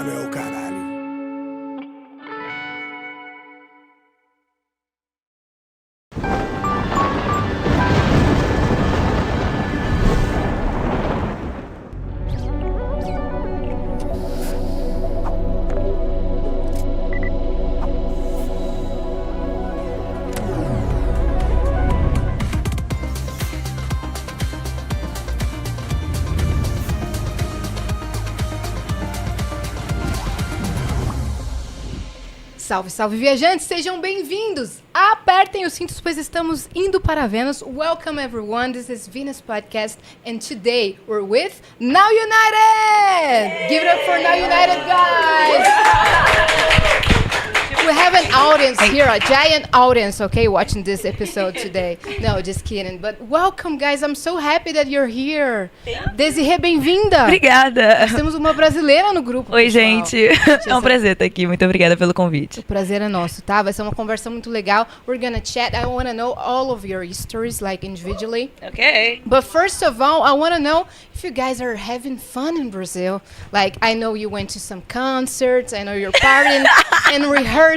Mano, é o caralho. Salve, salve, viajantes! Sejam bem-vindos! Apertem os cintos, pois estamos indo para Vênus. Welcome, everyone. This is Venus Podcast, and today we're with Now United! Give it up for Now United, guys! We have an audience here, a giant audience, okay, watching this episode today. No, just kidding. But welcome, guys. I'm so happy that you're here. Desirê, bem-vinda! Obrigada! Nós temos uma brasileira no grupo. Oi, pessoal. gente! É um prazer estar aqui. Muito obrigada pelo convite. O prazer é nosso, tá? Vai ser uma conversa muito legal. We're gonna chat. I wanna know all of your stories, like individually. Okay. But first of all, I wanna know if you guys are having fun in Brazil. Like, I know you went to some concerts. I know you're partying and rehearsal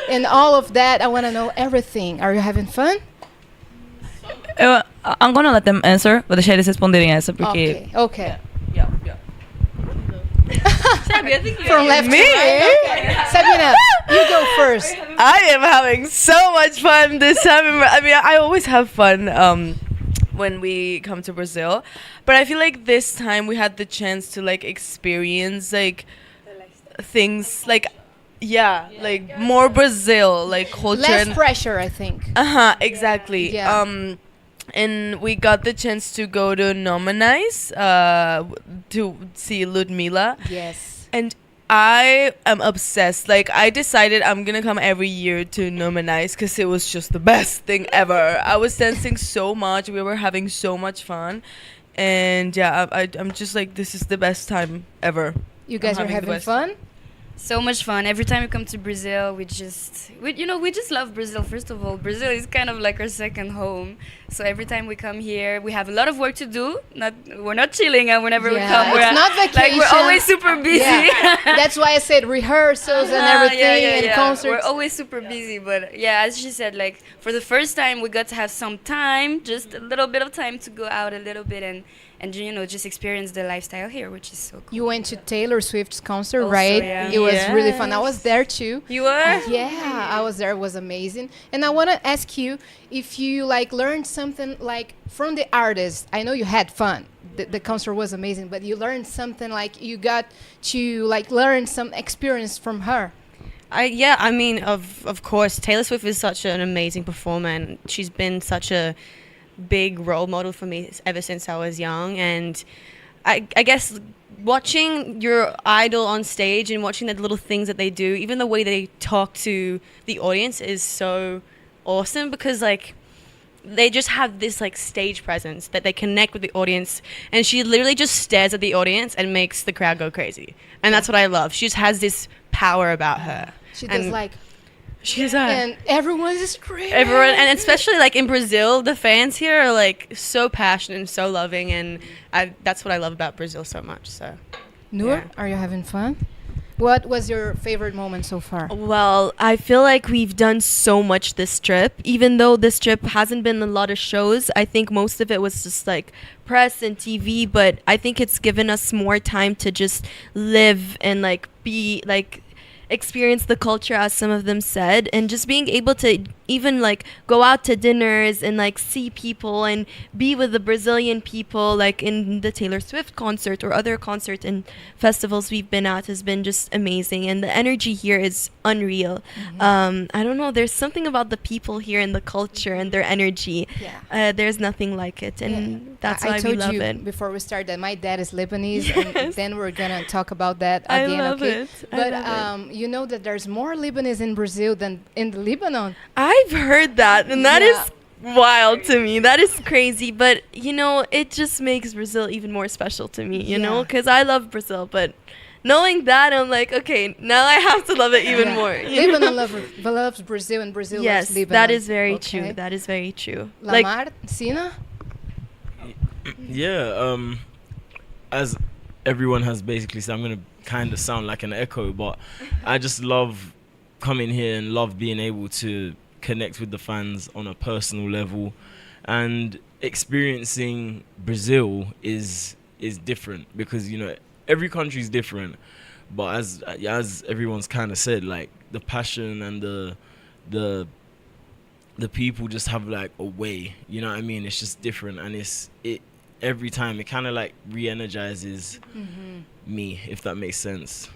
and all of that. I wanna know everything. Are you having fun? I'm gonna let them answer. Vou deixar eles responderem essa, porque... Okay. Yeah. From left to right. Okay. Sabina, you go first. I am having so much fun this time. I mean, I always have fun when we come to Brazil, but I feel like this time we had the chance to like experience like things like like more Brazil, like culture. Less pressure, I think. Exactly. Yeah. And we got the chance to go to Nomanize to see Ludmila. Yes. And I am obsessed. Like, I decided I'm gonna come every year to Nomanize because it was just the best thing ever. I was dancing so much. We were having so much fun. And yeah, I'm just like, this is the best time ever. You guys are having fun? So much fun. Every time we come to Brazil, we just love Brazil. First of all, Brazil is kind of like our second home. So every time we come here, we have a lot of work to do. We're not chilling, and whenever we come, it's not vacation. Like, we're always super busy. Yeah. That's why I said rehearsals and everything and concerts. We're always super busy, but yeah, as she said, like for the first time, we got to have some time, just a little bit of time to go out a little bit and just experience the lifestyle here, which is so cool. You went to Taylor Swift's concert, Also, right? yeah. It was really fun. I was there too. You were? Yeah, I was there. It was amazing. And I want to ask you if you like learned something like from the artist. I know you had fun. The concert was amazing, but you learned something like you got to like learn some experience from her. I mean, of course, Taylor Swift is such an amazing performer, and she's been such a big role model for me ever since I was young. And I guess watching your idol on stage and watching the little things that they do, even the way they talk to the audience, is so awesome, because like they just have this like stage presence that they connect with the audience, and she literally just stares at the audience and makes the crowd go crazy. And that's what I love. She just has this power about her. She does like she's and everyone is screaming. Everyone, and especially like in Brazil, the fans here are like so passionate and so loving, and that's what I love about Brazil so much. So, Noor, are you having fun? What was your favorite moment so far? Well, I feel like we've done so much this trip. Even though this trip hasn't been a lot of shows, I think most of it was just like press and TV, but I think it's given us more time to just live and like be like experience the culture, as some of them said, and just being able to even like go out to dinners and like see people and be with the Brazilian people, like in the Taylor Swift concert or other concerts and festivals we've been at, has been just amazing. And the energy here is unreal. I don't know, there's something about the people here and the culture and their energy. There's nothing like it, and that's why we love it. I told you before we start that my dad is Lebanese, and then we're gonna talk about that I again. love Okay, it. but you know that there's more Lebanese in Brazil than in Lebanon. I've heard that, and that is wild to me. That is crazy, but you know, it just makes Brazil even more special to me, you know, because I love Brazil, but knowing that, I'm like, okay, now I have to love it even more. Lebanon loves Brazil, and Brazil loves Lebanon. That is very true. That is very true. Lamar, Sina? Yeah, as everyone has basically said. I'm going to kind of sound like an echo, but I just love coming here and love being able to connect with the fans on a personal level, and experiencing Brazil is different because, you know, every country is different, but as everyone's kind of said, like the passion and the people just have like a way, you know what I mean? It's just different, and it every time it kind of like re-energizes me, if that makes sense.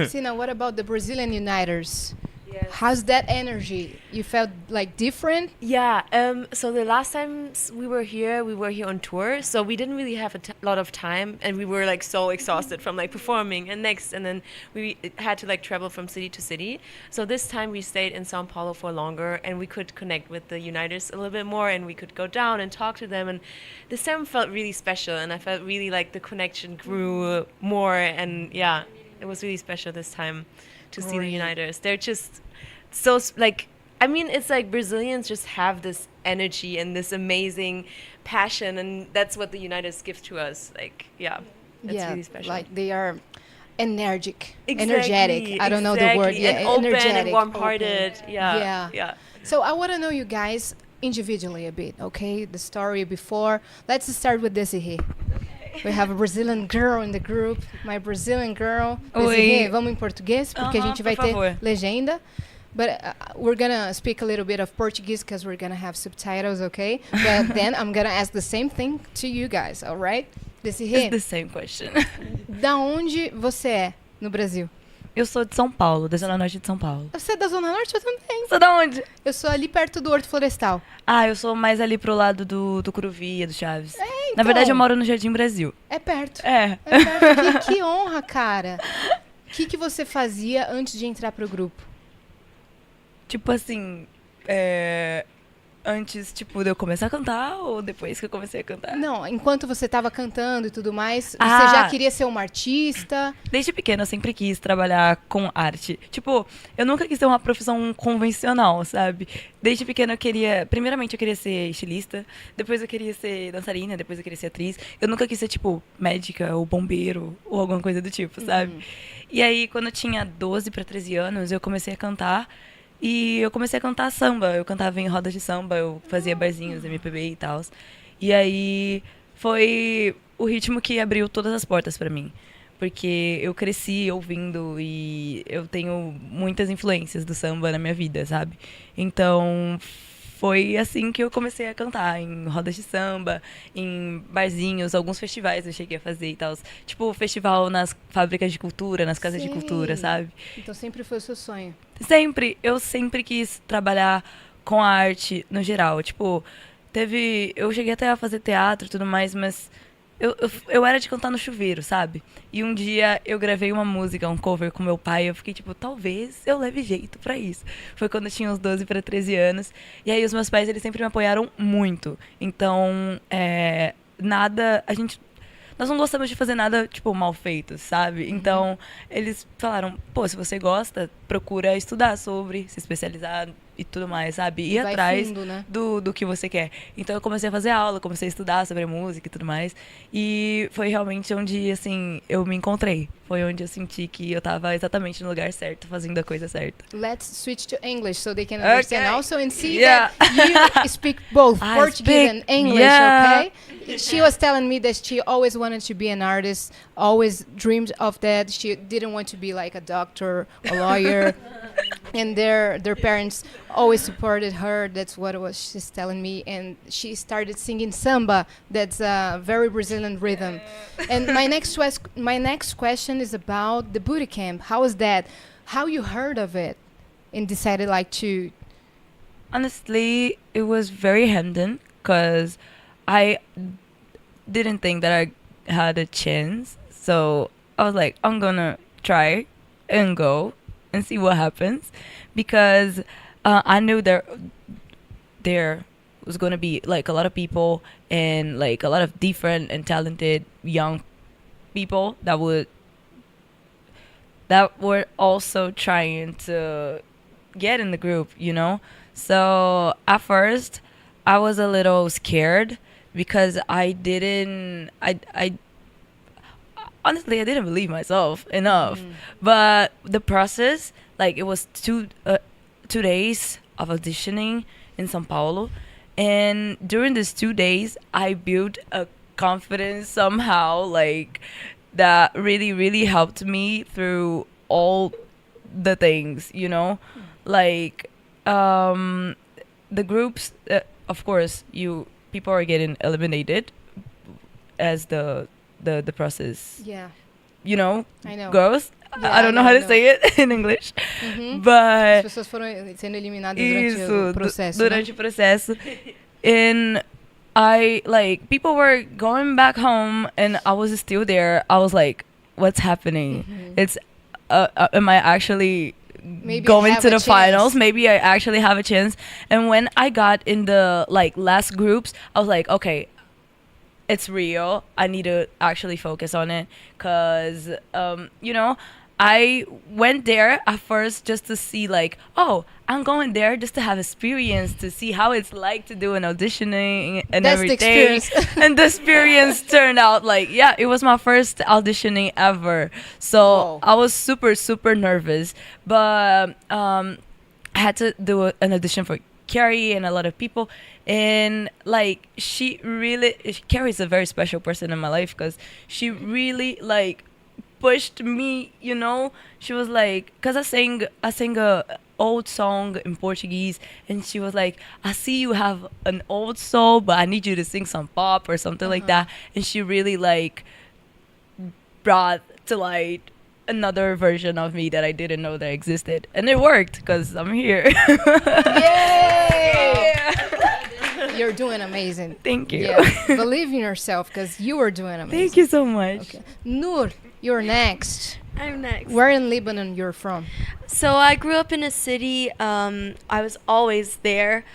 Sina, what about the Brazilian Uniters? Yes. How's that energy? You felt like different? Yeah, so the last times we were here on tour, so we didn't really have a lot of time, and we were like so exhausted from like performing and then we had to like travel from city to city. So this time we stayed in São Paulo for longer, and we could connect with the Uniters a little bit more, and we could go down and talk to them, and this time felt really special, and I felt really like the connection grew more, and yeah, it was really special this time to see the Uniters. They're just so like, I mean, it's like Brazilians just have this energy and this amazing passion, and that's what the Uniters give to us. Like, yeah, it's really special. Like they are energetic, Exactly, energetic. I don't know the word. exactly. Yeah, And open energetic, and warm-hearted. open. Yeah. So I want to know you guys individually a bit, okay? The story before. Let's start with Desiree. We have a Brazilian girl in the group, my Brazilian girl. Desiree, vamos em português, porque a gente vai ter legenda. But we're going to speak a little bit of Portuguese because we're going to have subtitles, okay? But then I'm going to ask the same thing to you guys, all right? Desiree, It's the same question. da onde você é no Brasil? Eu sou de São Paulo, da Zona Norte de São Paulo. Você é da Zona Norte? Eu também. Sou da onde? Eu sou ali perto do Horto Florestal. Ah, eu sou mais ali pro lado do Curuvia, do Chaves. Então, Na verdade, eu moro no Jardim Brasil. É perto. É. É perto. Que honra, cara. O que você fazia antes de entrar pro grupo? Tipo assim, antes, tipo, de eu começar a cantar ou depois que eu comecei a cantar? Não, enquanto você tava cantando e tudo mais, você Ah. já queria ser uma artista? Desde pequena eu sempre quis trabalhar com arte. Tipo, eu nunca quis ter uma profissão convencional, sabe? Desde pequena eu queria... Primeiramente eu queria ser estilista, depois eu queria ser dançarina, depois eu queria ser atriz. Eu nunca quis ser, tipo, médica ou bombeiro ou alguma coisa do tipo, sabe? E aí, quando eu tinha 12 para 13 anos, eu comecei a cantar. E eu comecei a cantar samba. Eu cantava em rodas de samba, eu fazia barzinhos, MPB e tal. E aí foi o ritmo que abriu todas as portas pra mim. Porque eu cresci ouvindo e eu tenho muitas influências do samba na minha vida, sabe? Então foi assim que eu comecei a cantar, em rodas de samba, em barzinhos, alguns festivais eu cheguei a fazer e tal. Tipo, festival nas fábricas de cultura, nas casas de cultura, sabe? Então sempre foi o seu sonho. Eu sempre quis trabalhar com a arte no geral. Tipo, eu cheguei até a fazer teatro e tudo mais, mas eu era de cantar no chuveiro, sabe? E um dia eu gravei uma música, um cover com meu pai, e eu fiquei tipo, talvez eu leve jeito pra isso. Foi quando eu tinha uns 12 para 13 anos. E aí os meus pais, eles sempre me apoiaram muito. Então, nós não gostamos de fazer nada, tipo, mal feito, sabe? Então, eles falaram, pô, se você gosta, procura estudar sobre, se especializar e tudo mais, sabe? Ir Vai atrás fundo, né? do que você quer. Então, eu comecei a fazer aula, comecei a estudar sobre música e tudo mais. E foi realmente onde, assim, eu me encontrei. Foi onde eu senti que eu tava exatamente no lugar certo, fazendo a coisa certa. Let's switch to English so they can understand also and see Yeah. that you speak both I Portuguese and speak- English, yeah. okay? She was telling me that she always wanted to be an artist, always dreamed of that. She didn't want to be like a doctor, a lawyer. And their parents always supported her. That's what she's telling me. And she started singing samba. That's a very Brazilian rhythm. And my next question is about the booty camp. How was that? How you heard of it and decided like to... Honestly, it was very random because I didn't think that I had a chance. So I was like, I'm gonna try and go and see what happens, because I knew there was gonna be like a lot of people and like a lot of different and talented young people that were also trying to get in the group, you know? So at first I was a little scared because I honestly, I didn't believe myself enough. But the process, like, it was 2 days of auditioning in São Paulo. And during these 2 days, I built a confidence somehow, like, that really, really helped me through all the things, you know? Like, the groups, of course, people are getting eliminated as the process, you know, I know. goes. Yeah, I don't know how to know. say it in English, As but pessoas foram sendo eliminadas durante o processo, durante o processo. And people were going back home and I was still there. I was like, what's happening? It's, am I actually Maybe I going have to a the chance. finals? Maybe I actually have a chance. And when I got in the last groups, I was like, okay, it's real. I need to actually focus on it. Cause, you know, I went there at first just to see I'm going there just to have experience, to see how it's like to do an auditioning and That's the everything. experience. And the experience turned out it was my first auditioning ever. So Whoa. I was super, super nervous. But I had to do an audition for Carrie and a lot of people. And Carrie is a very special person in my life because she really pushed me, you know. She was like, because I sang a old song in Portuguese, and she was like, I see you have an old soul, but I need you to sing some pop or something like that. And she really brought to light another version of me that I didn't know that existed, and it worked because I'm here. Yay! You're doing amazing. Thank you. Yeah. Believe in yourself because you are doing amazing. Thank you so much. Okay. Noor, you're next. I'm next. Where in Lebanon you're from? So I grew up in a city. I was always there.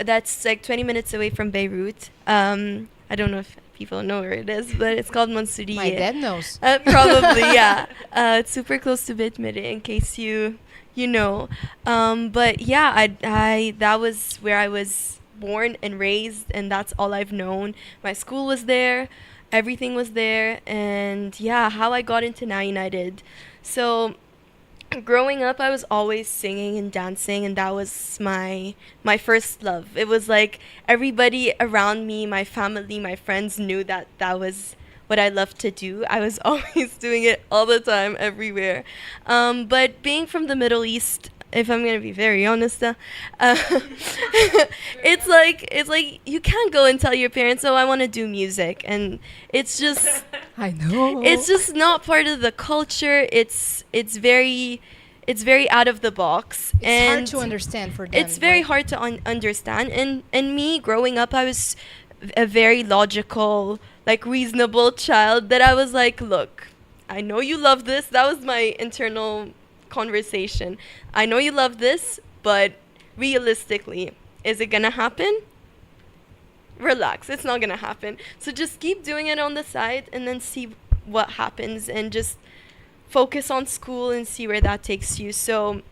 That's 20 minutes away from Beirut. I don't know if people know where it is, but it's called Mansouriye. My dad knows. Probably, yeah. It's super close to Beit Miri, in case you know. But yeah, I that was where I was born and raised, and that's all I've known. My school was there. Everything was there. And yeah, how I got into Now United. So growing up, I was always singing and dancing, and that was my first love. It was like everybody around me, my family, my friends knew that was what I loved to do. I was always doing it all the time, everywhere. But being from the Middle East, if I'm gonna be very honest, it's like you can't go and tell your parents, "Oh, I want to do music," and it's just I know. it's just not part of the culture. It's very out of the box. It's hard to understand for them. It's very hard to understand. And me growing up, I was a very logical, reasonable child that I was like, look, I know you love this. That was my internal conversation. I know you love this, but realistically, is it gonna happen? Relax, it's not gonna happen. So just keep doing it on the side and then see what happens, and just focus on school and see where that takes you. So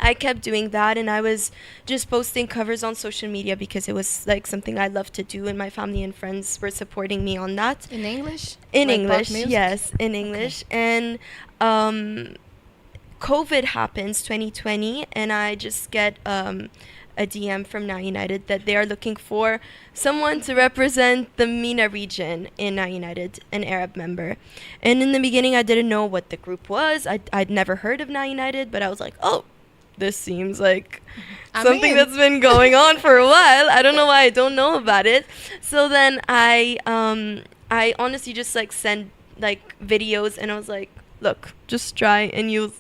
I kept doing that, and I was just posting covers on social media because it was something I loved to do, and my family and friends were supporting me on that. In English? In Like English, pop music? yes, in English. And COVID happens 2020, and I just get a DM from Now United that they are looking for someone to represent the MENA region in Now United, an Arab member. And in the beginning, I didn't know what the group was. I'd never heard of Now United, but I was like, oh, this seems like something that's been going on for a while. I don't know why I don't know about it. So then I honestly just send videos, and I was like, look, just try, and you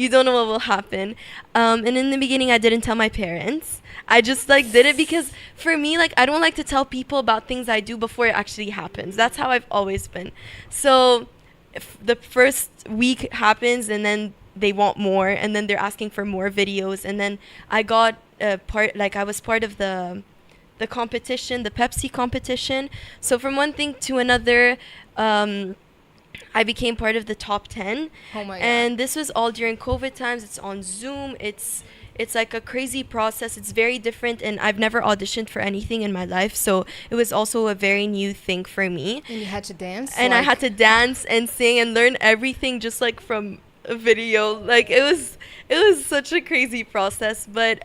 don't know what will happen. And in the beginning, I didn't tell my parents. I just did it because for me, I don't like to tell people about things I do before it actually happens. That's how I've always been. So if the first week happens, and then they want more, and then they're asking for more videos, and then I got I was part of the competition, the Pepsi competition. So from one thing to another, I became part of the top 10. Oh my God. And this was all during COVID times. It's on Zoom. It's it's like a crazy process. It's very different, and I've never auditioned for anything in my life, so it was also a very new thing for me. And you had to dance? And I had to dance and sing and learn everything just like from a video. Like it was such a crazy process, but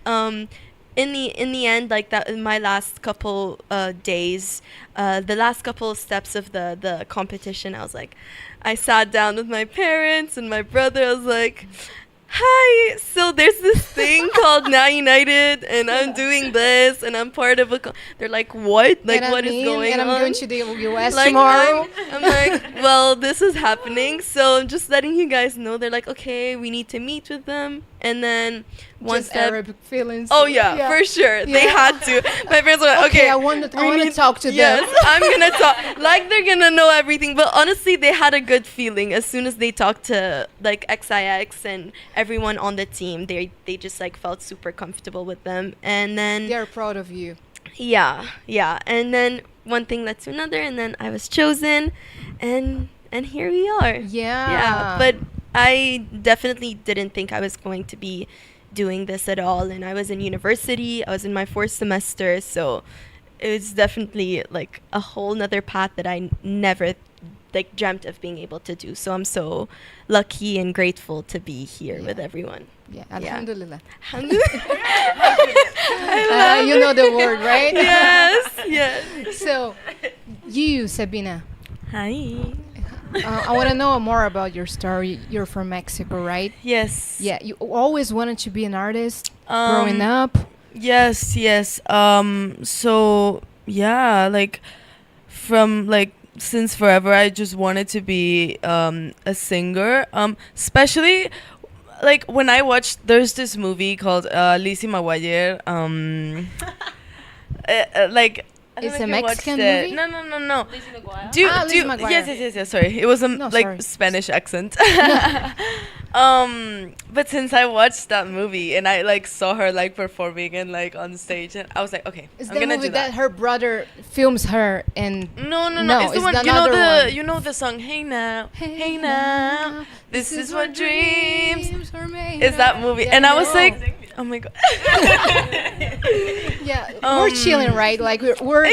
in the end, like that, in my last couple days, the last couple of steps of the competition, I sat down with my parents and my brother. I was like, hi, so there's this thing called Now United, and I'm doing this, and I'm part of they're like, what? Like, what is going on? And I'm going to the US like, tomorrow. I'm like, well, this is happening, so I'm just letting you guys know. They're like, okay, we need to meet with them. And then once Just Arabic feelings. Oh yeah, for sure. They had to. My parents were like, okay, I want to talk to them. Yes, I'm gonna talk. Like they're gonna know everything. But honestly, they had a good feeling as soon as they talked to like XIX and everyone on the team. They just like felt super comfortable with them. And then they're proud of you. Yeah. And then one thing led to another, and then I was chosen, and here we are. Yeah. But I definitely didn't think I was going to be doing this at all. And I was in university. I was in my 4th semester. So it was definitely like a whole nother path that I never like dreamt of being able to do. So I'm so lucky and grateful to be here with everyone. Yeah, alhamdulillah. You know the word, right? Yes. So, you, Sabina. Hi. I want to know more about your story. You're from Mexico, right? Yes. Yeah, you always wanted to be an artist growing up? Yes. So, yeah, like, from, like, since forever, I just wanted to be a singer. Especially, like, when I watched, there's this movie called Lizzie McGuire. Like, It's a Mexican movie? No. Lizzie McGuire? Lizzie McGuire. Yes. Sorry, it was a sorry. Spanish accent. But since I watched that movie and I like saw her like performing and like on stage, and I was like, okay, Is I'm the gonna movie do that. that her brother films her and No. It's the it's one. another one. You know the song. Hey now, this is what dreams. are made Is that of. movie? Yeah, And I I was know. like, oh my god. Yeah, we're chilling, right? Like we're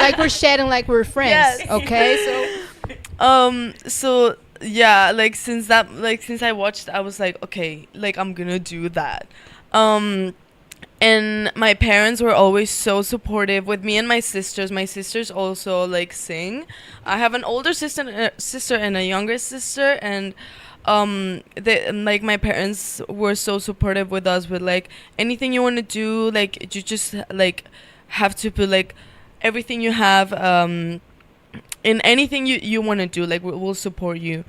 like we're chatting like we're friends. Yes. Okay, so So yeah, like since I watched, I was like, okay, like I'm gonna do that. And my parents were always so supportive with me and my sisters. My sisters also like sing. I have an older sister and a younger sister, and they like my parents were so supportive with us with like anything you want to do, like you just like have to put like everything you have in anything you want to do, like we'll support you.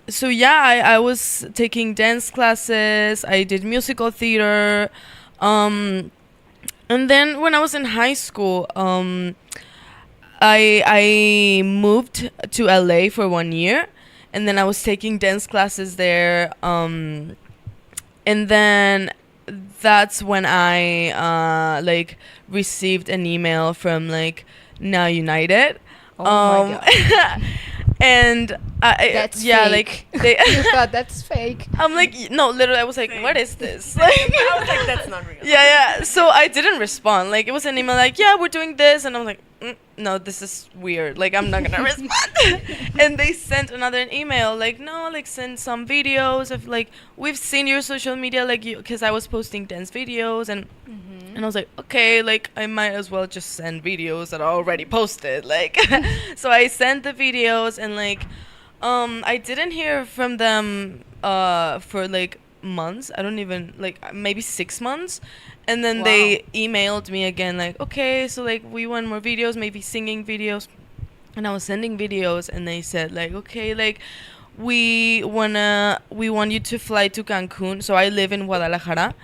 So yeah, I was taking dance classes, I did musical theater, and then when I was in high school, I moved to LA for 1 year, and then I was taking dance classes there, and then that's when I like received an email from like Now United. oh my god, And that's yeah, fake. like they You thought that's fake. I'm like, no, literally, I was like, what is this? Like, I was like, that's not real. yeah. So I didn't respond. Like, it was an email like, yeah, we're doing this. And I'm like, no, this is weird. Like, I'm not going to respond. And they sent another email like, no, like, send some videos of, like, we've seen your social media, like, you, because I was posting dance videos. And I was like, okay, like, I might as well just send videos that are already posted. Like, so I sent the videos, and, like, I didn't hear from them for like months. I don't even like maybe 6 months, and then they emailed me again like, okay, so like we want more videos, maybe singing videos, and I was sending videos, and they said like, okay, like we want you to fly to Cancun. So I live in Guadalajara,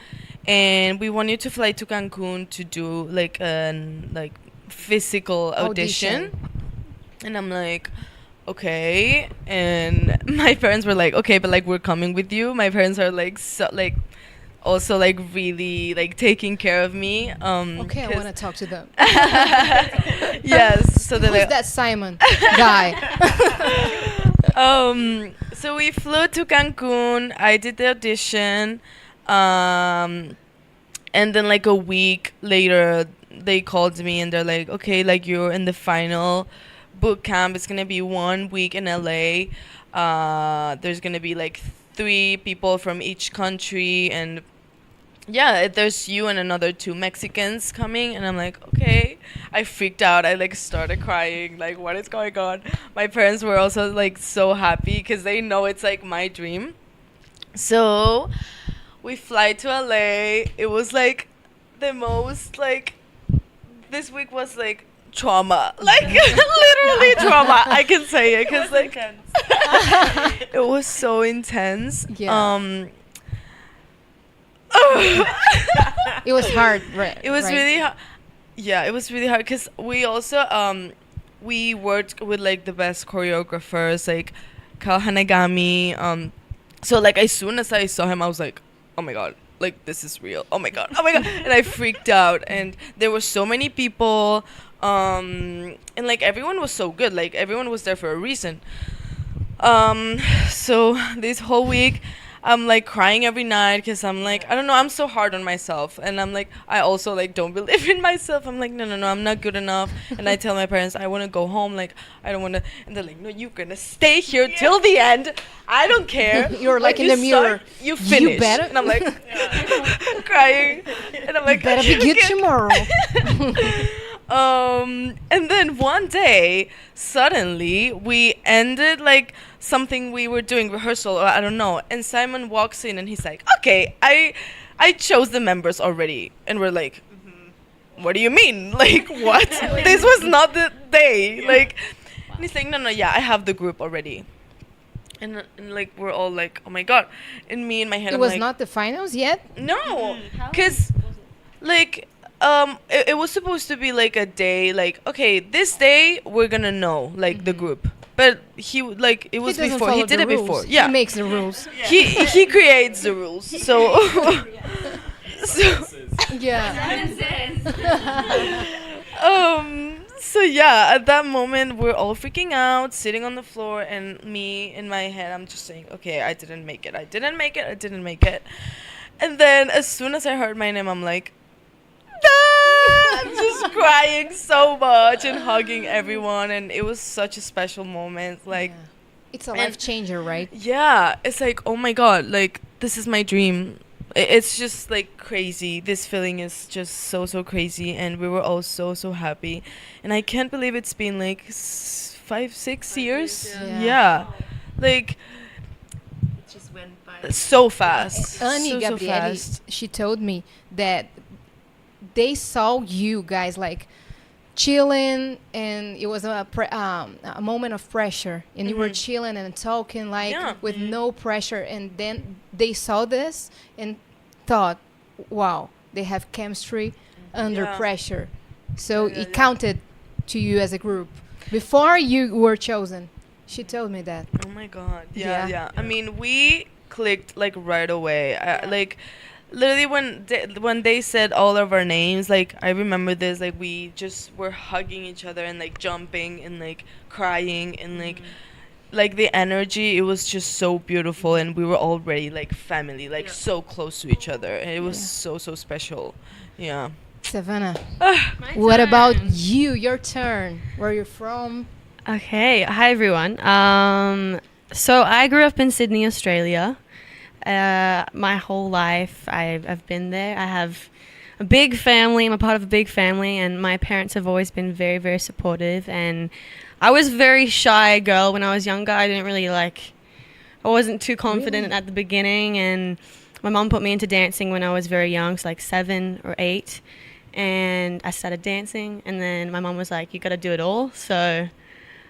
and we want you to fly to Cancun to do like an like physical audition. And I'm like, okay. And my parents were like, okay, but like we're coming with you. My parents are like so like also like really like taking care of me. Okay, I want to talk to them. Yes. So they're Who's like, that Simon guy? so we flew to Cancun. I did the audition. And then like a week later, they called me and they're like, okay, like you're in the final boot camp. It's gonna be 1 week in LA. There's gonna be like 3 people from each country, and yeah, there's you and another 2 Mexicans coming. And I'm like, okay. I freaked out. I like started crying, like, what is going on? My parents were also like so happy because they know it's like my dream. So we fly to LA. It was like the most like, this week was like trauma, like literally trauma. I can say it because like it was so intense. Yeah. It was hard, right? It was right? really hard. Yeah, it was really hard because we also we worked with like the best choreographers, like Kal Hanagami. So like as soon as I saw him, I was like, oh my god, like this is real. Oh my god, and I freaked out. And there were so many people, and like everyone was so good. Like everyone was there for a reason. So this whole week, I'm like crying every night because I'm like, I don't know, I'm so hard on myself. And I'm like, I also like don't believe in myself. I'm like, no, I'm not good enough. And I tell my parents, I want to go home. Like, I don't want to. And they're like, no, you're going to stay here till the end. I don't care. You're like in the mirror. You finish. You better. And I'm like, crying. And I'm like, better be good tomorrow. And then one day, suddenly, we ended like something we were doing, rehearsal, or I don't know. And Simon walks in and he's like, okay, I chose the members already. And we're like, what do you mean? Like, what? This was not the day. Like, and he's like, no, yeah, I have the group already. And like, we're all like, oh my God. And me in my head, It I'm was like, not the finals yet? no, because like it was supposed to be like a day, like, okay, this day we're gonna know like the group, but he like it was He doesn't before he follow did the it rules. before. Yeah, He makes the rules. he creates the rules. So so Yeah. so yeah, at that moment we're all freaking out, sitting on the floor, and me in my head I'm just saying, okay, I didn't make it. And then as soon as I heard my name, I'm like, I'm just crying so much and hugging everyone, and it was such a special moment. Like, It's a life changer, right? yeah, it's like, oh my God, like this is my dream. It's just like crazy. This feeling is just so crazy, and we were all so happy, and I can't believe it's been like 5-6 years. Yeah. Like It just went by. so fast. Annie so Gabrieli, fast. she told me that they saw you guys like chilling, and it was a moment of pressure, and you were chilling and talking like with no pressure, and then they saw this and thought, wow, they have chemistry under pressure. So it counted to you as a group before you were chosen. She told me that. Oh my God. Yeah. Yeah. I mean, we clicked like right away. Like literally when they said all of our names, like I remember this, like we just were hugging each other and like jumping and like crying and like the energy, it was just so beautiful, and we were already like family, like so close to each other, and it was so special. Yeah. Savannah, what about you? Your turn. Where you're from? Okay, hi everyone. So I grew up in Sydney, Australia. My whole life I've been there. I have a big family. I'm a part of a big family, and my parents have always been very supportive. And I was a very shy girl when I was younger. I wasn't too confident at the beginning, and my mom put me into dancing when I was very young, so like 7 or 8, and I started dancing, and then my mom was like, you got to do it all. So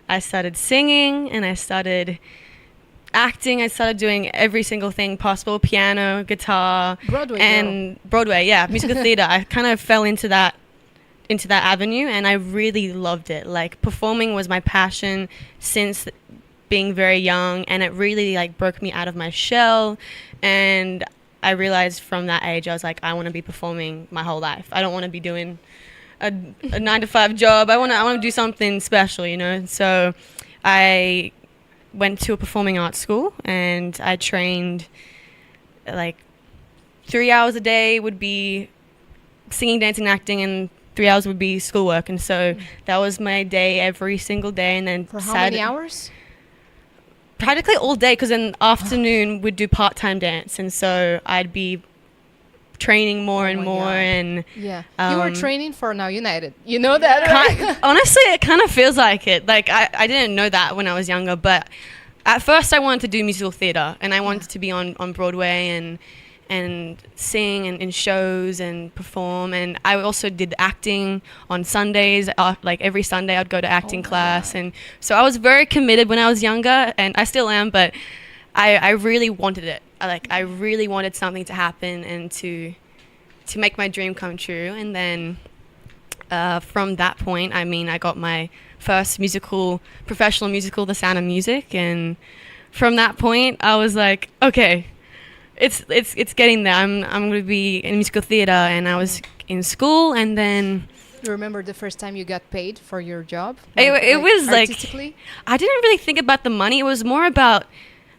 I started singing, and I started acting. I started doing every single thing possible: piano, guitar, Broadway, yeah, musical theater. I kind of fell into that avenue, and I really loved it. Like, performing was my passion since being very young, and it really like broke me out of my shell. And I realized from that age, I was like, I want to be performing my whole life. I don't want to be doing a 9-to-5 job. I want to do something special, you know. So I went to a performing arts school, and I trained like 3 hours a day would be singing, dancing, acting, and 3 hours would be schoolwork. And so that was my day every single day. And then For how many hours? Practically all day, because in the afternoon we'd do part-time dance. And so I'd be training more and my more. God. And Yeah. You were training for Now United. You know that, right? honestly, it kind of feels like it. Like, I didn't know that when I was younger, but at first I wanted to do musical theatre, and I wanted to be on Broadway and sing and in shows and perform. And I also did acting on Sundays. Like every Sunday I'd go to acting class. And so I was very committed when I was younger, and I still am, but I really wanted it. I really wanted something to happen and to make my dream come true. And then from that point, I mean, I got my first professional musical, The Sound of Music. And from that point, I was like, okay, it's getting there. I'm going to be in musical theater. And I was in school, and then You remember the first time you got paid for your job? It was like, artistically? I didn't really think about the money. It was more about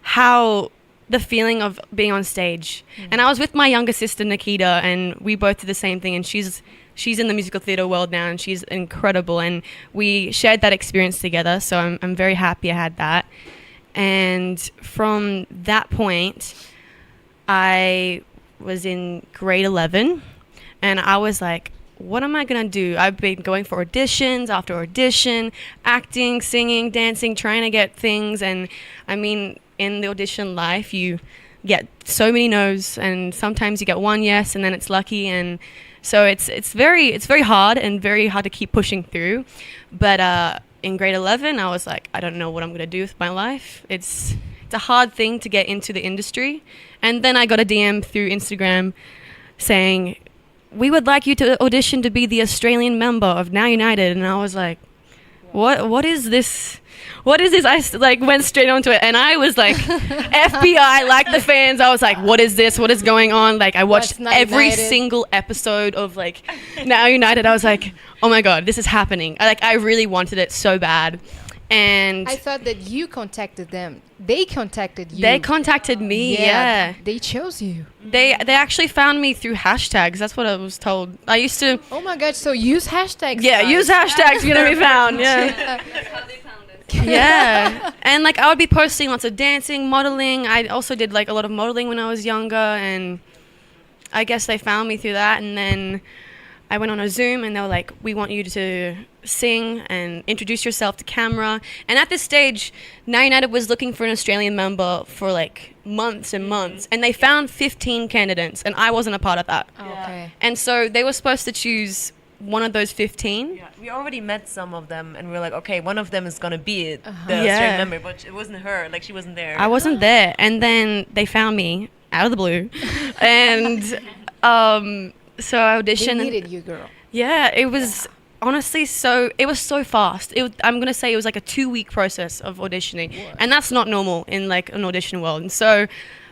how the feeling of being on stage. And I was with my younger sister, Nikita, and we both did the same thing. And she's in the musical theater world now, and she's incredible. And we shared that experience together. So I'm very happy I had that. And from that point, I was in grade 11, and I was like, what am I going to do? I've been going for auditions after audition, acting, singing, dancing, trying to get things. And I mean, in the audition life, you get so many no's, and sometimes you get one yes, and then it's lucky. And so it's very hard, and very hard to keep pushing through. But in grade 11, I was like, I don't know what I'm going to do with my life. It's a hard thing to get into the industry. And then I got a DM through Instagram saying, we would like you to audition to be the Australian member of Now United. And I was like, what is this? What is this? I went straight onto it, and I was like, FBI, like the fans. I was like, what is this? What is going on? Like, I watched every single episode of like Now United. I was like, oh my God, this is happening. I really wanted it so bad. And I thought that you contacted them. They contacted you. They contacted me, yeah. They chose you. They actually found me through hashtags. That's what I was told. I used to... Oh my God, so use hashtags. Yeah, guys. use hashtags, you're going to be found, yeah. Yeah. And like, I would be posting lots of dancing, modeling. I also did like a lot of modeling when I was younger, and I guess they found me through that. And then I went on a Zoom, and they were like, we want you to sing and introduce yourself to camera. And at this stage, Now United was looking for an Australian member for like months and months, and they found 15 candidates, and I wasn't a part of that. Oh, okay. And so they were supposed to choose one of those 15. Yeah, we already met some of them, and we were like, okay, one of them is gonna be the Yeah. Australian member, but it wasn't her. Like, she wasn't there. I wasn't there, and then they found me out of the blue, and so I auditioned. They needed you, girl. Yeah, it was honestly it was so fast. I'm gonna say it was like a 2-week process of auditioning, and that's not normal in like an audition world. And so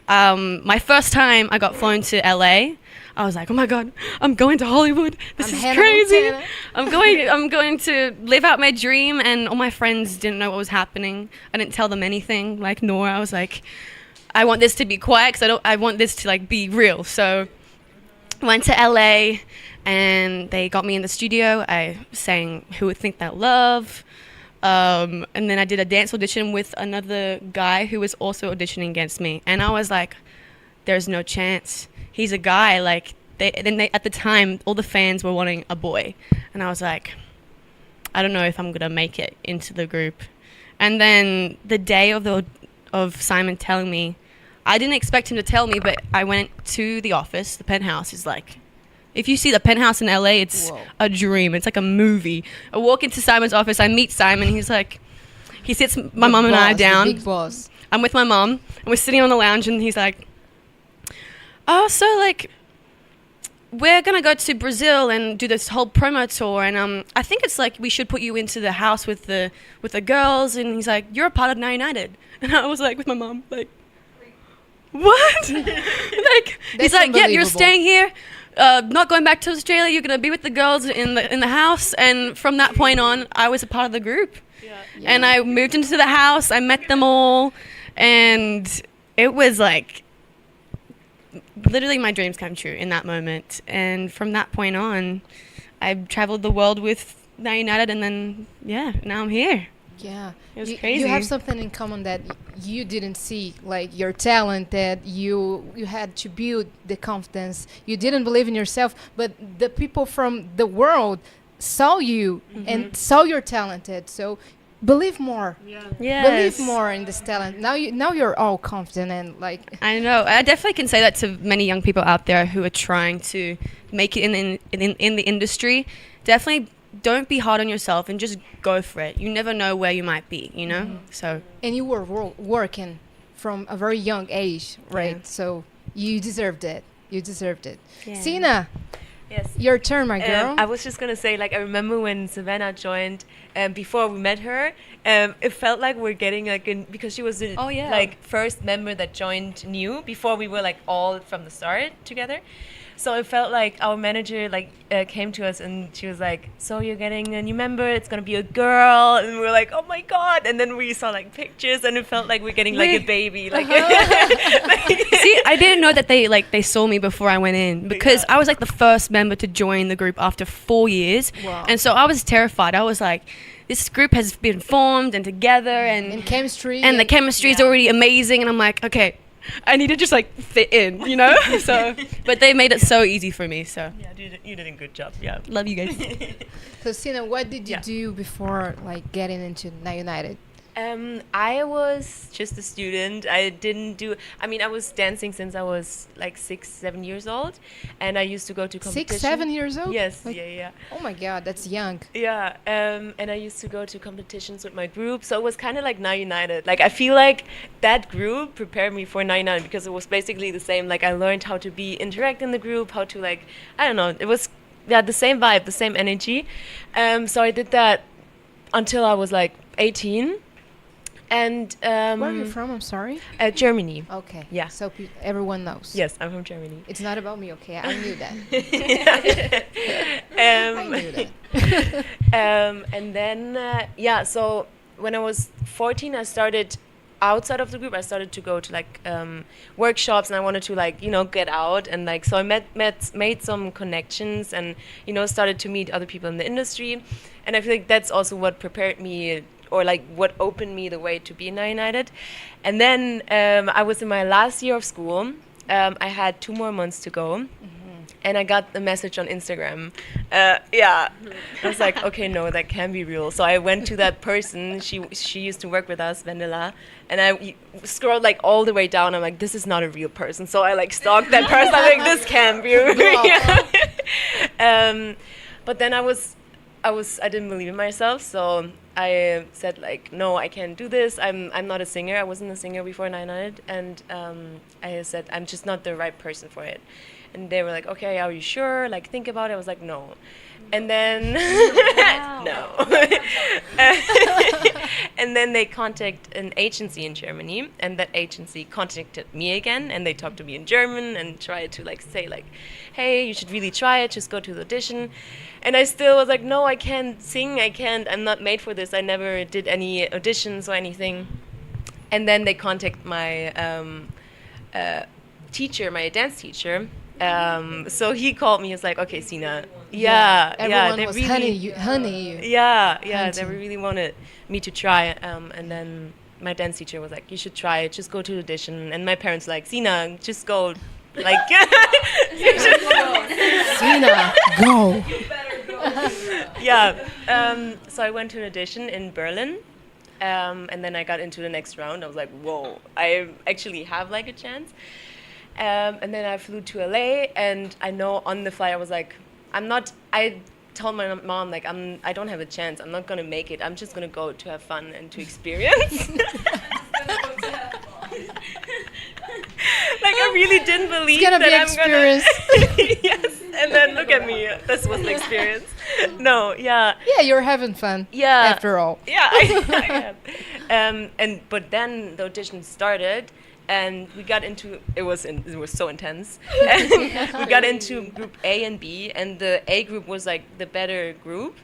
my first time I got flown to LA, I was like, oh my God, I'm going to Hollywood. This is Hannah crazy. Montana. I'm going to live out my dream. And all my friends didn't know what was happening. I didn't tell them anything. Like Nora, I was like, I want this to be quiet because I want this to like be real. So I went to LA, and they got me in the studio. I sang Who Would Think That Love. And then I did a dance audition with another guy who was also auditioning against me. And I was like, there's no chance. He's a guy. Like, at the time, all the fans were wanting a boy. And I was like, I don't know if I'm going to make it into the group. And then the day of Simon telling me, I didn't expect him to tell me, but I went to the office. The penthouse is like, if you see the penthouse in LA, it's a dream. It's like a movie. I walk into Simon's office. I meet Simon. He's like, he sits my mom and I down. Big boss. I'm with my mom, and we're sitting on the lounge, and he's like, oh, so like, we're gonna go to Brazil and do this whole promo tour, and I think it's like we should put you into the house with the girls. And he's like, you're a part of Now United. And I was like, with my mom, like, what? Like, he's like, yeah, you're staying here, not going back to Australia. You're gonna be with the girls in the house. And from that point on, I was a part of the group. Yeah. And I moved into the house. I met them all, and it was like literally my dreams come true in that moment. And from that point on, I traveled the world with Now United, and then now I'm here. Yeah, It was you crazy. have something in common that you didn't see, like your talent, that you had to build the confidence. You didn't believe in yourself, but the people from the world saw you and saw you're talented. So believe more. Yes. Believe more in this talent. Now you're all confident and like. I know. I definitely can say that to many young people out there who are trying to make it in the industry. Definitely don't be hard on yourself and just go for it. You never know where you might be, you know? So. And you were working from a very young age, right? Yeah. So you deserved it. You deserved it. Yeah. Sina, Yes. your turn, my girl. I was just gonna say, like, I remember when Savannah joined. Before we met her, it felt like we're getting like because she was the like first member that joined new before we were like all from the start together. So it felt like our manager like came to us and she was like, "So you're getting a new member? It's gonna be a girl." And we were like, "Oh my god!" And then we saw like pictures, and it felt like we're getting like a baby. Like, See, I didn't know that they saw me before I went in, because I was like the first member to join the group after 4 years. Wow. And so I was terrified. I was like, this group has been formed and together, and chemistry. the chemistry is already amazing, and I'm like, okay, I need to just like fit in, you know? So, but they made it so easy for me, so. yeah, you did a good job. Yeah. Love you guys. So Sina, what did you do before like getting into Now United? I was just a student. I was dancing since I was like 6-7 years old, and I used to go to competition. 6-7 years old? Yes, Like, yeah. Oh my God, that's young. Yeah, and I used to go to competitions with my group, so it was kind of like Now United. Like, I feel like that group prepared me for Now United because it was basically the same. Like, I learned how to interact in the group, how to like, I don't know, it was the same vibe, the same energy. So I did that until I was like 18. And Where are you from? I'm sorry. Germany. Okay. Yeah. So everyone knows. Yes, I'm from Germany. It's not about me, okay? I knew that. I knew that. And then, so when I was 14, I started outside of the group. I started to go to like workshops, and I wanted to like, get out. And like, so I made some connections, and, started to meet other people in the industry. And I feel like that's also what prepared me, or like what opened me the way to be in Now United. And then I was in my last year of school. I had 2 more months to go. And I got the message on Instagram. I was like, okay, no, that can't be real. So I went to that person. She used to work with us, Vendela. And I scrolled like all the way down. I'm like, this is not a real person. So I like stalked that person. I'm like, this can't be real. But then I didn't believe in myself. So I said like, no, I can't do this. I'm not a singer. I wasn't a singer before Now United. And I said, I'm just not the right person for it. And they were like, okay, are you sure? Like, think about it. I was like, no. And then, no. And then they contacted an agency in Germany, and that agency contacted me again, and they talked to me in German and tried to like say like, hey, you should really try it, just go to the audition. And I still was like, no, I can't sing, I'm not made for this. I never did any auditions or anything. And then they contacted my teacher, my dance teacher. So he called me. He was like, "Okay, Sina, Everyone they was really, honey you. they really wanted me to try." And then my dance teacher was like, "You should try it. Just go to the audition." And my parents were like, "Sina, just go." Like, Sina, go. So I went to an audition in Berlin. And then I got into the next round. I was like, whoa, I actually have like a chance. And then I flew to LA, and I know on the flight I was like, I told my mom like, I don't have a chance. I'm not gonna make it. I'm just gonna go to have fun and to experience. Like, I really didn't believe it's gonna that be I'm experience. gonna. Yes, and then look at me. This was the experience. No, yeah. Yeah, you're having fun. Yeah. After all. Yeah, I am. But then the audition started, and we got into it was so intense. And we got into group A and B, and the A group was like the better group.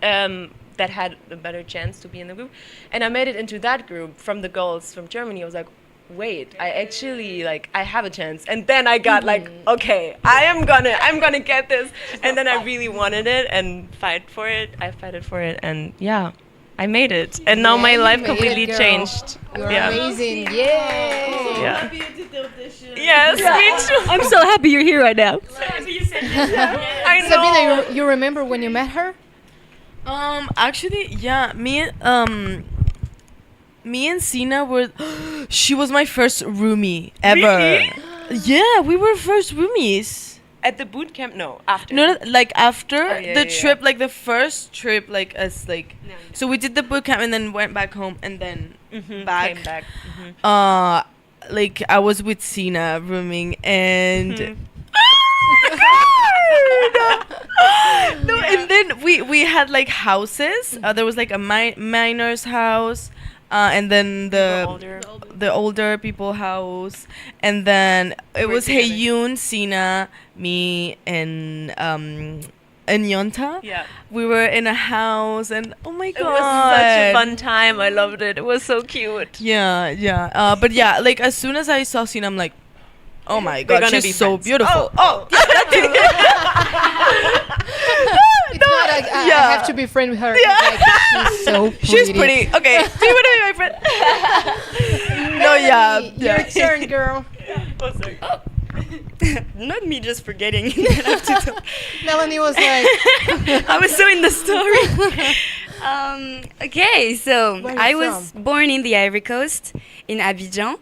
That had a better chance to be in the group, and I made it into that group from the girls from Germany. I was like, wait, I actually like I have a chance. And then I got like, okay, I'm gonna get this. And then I really wanted it and fight for it. I fought for it, and yeah, I made it. And now my you life made completely it, girl. changed. You're Yeah. amazing. Yay! Yeah. Yes, me too. I'm so happy you're here right now. I know. Sabina, you remember when you met her? Actually, yeah, me and Sina were. She was my first roomie ever. Really? Yeah, we were first roomies. At the boot camp? No, after. No, like after yeah, the yeah, trip, like the first trip, like us, like. So we did the boot camp and then went back home and then back. Came back. Like I was with Sina rooming and. No, and then we had like houses. There was like a miner's house, and then the older people house, and then it was Heyun, Sina, me, and Yonta. Yeah. We were in a house, and oh my god, It was such a fun time. I loved it. It was so cute. Yeah. But yeah, like as soon as I saw Sina, I'm like, oh my god, gonna be she's so friends. beautiful. Oh. It's not like I have to be friend with her. Yeah. It's like, she's so pretty. She's pretty. Okay, do you want to be my friend? No, yeah. Your turn, girl. Not me just forgetting that I have to talk. Melanie was like, I was so in the story. Okay, so Where are I you was born in the Ivory Coast, in Abidjan.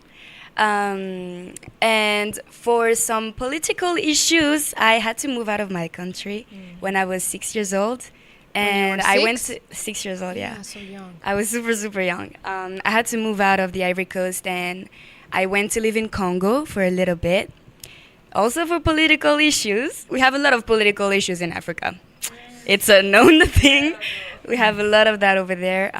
And for some political issues, I had to move out of my country when I was 6 years old. And I went to 6 years old, yeah. so young. I was super, super young. I had to move out of the Ivory Coast, and I went to live in Congo for a little bit. Also for political issues. We have a lot of political issues in Africa. It's a known thing. We have a lot of that over there.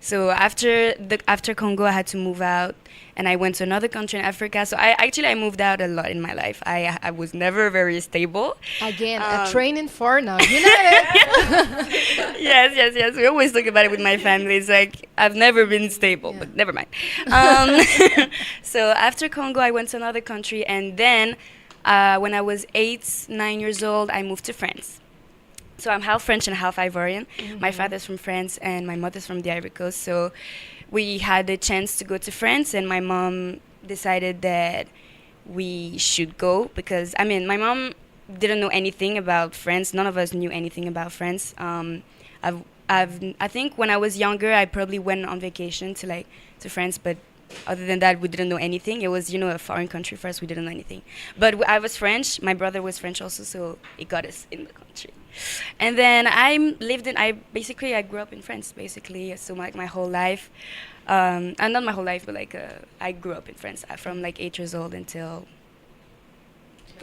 So after Congo, I had to move out, and I went to another country in Africa. So I moved out a lot in my life. I was never very stable. Again, a training for now. You know it. Yes. We always talk about it with my family. It's like I've never been stable, but never mind. So after Congo, I went to another country, and then when I was 9 years old, I moved to France. So I'm half French and half Ivorian. My father's from France and my mother's from the Ivory Coast. So we had a chance to go to France, and my mom decided that we should go because, I mean, my mom didn't know anything about France. None of us knew anything about France. I think when I was younger, I probably went on vacation to France, but other than that, we didn't know anything. It was, a foreign country for us. We didn't know anything. But I was French. My brother was French also, so it got us in the country. And then I grew up in France, basically. So my whole life, and not my whole life, but I grew up in France from 8 years old until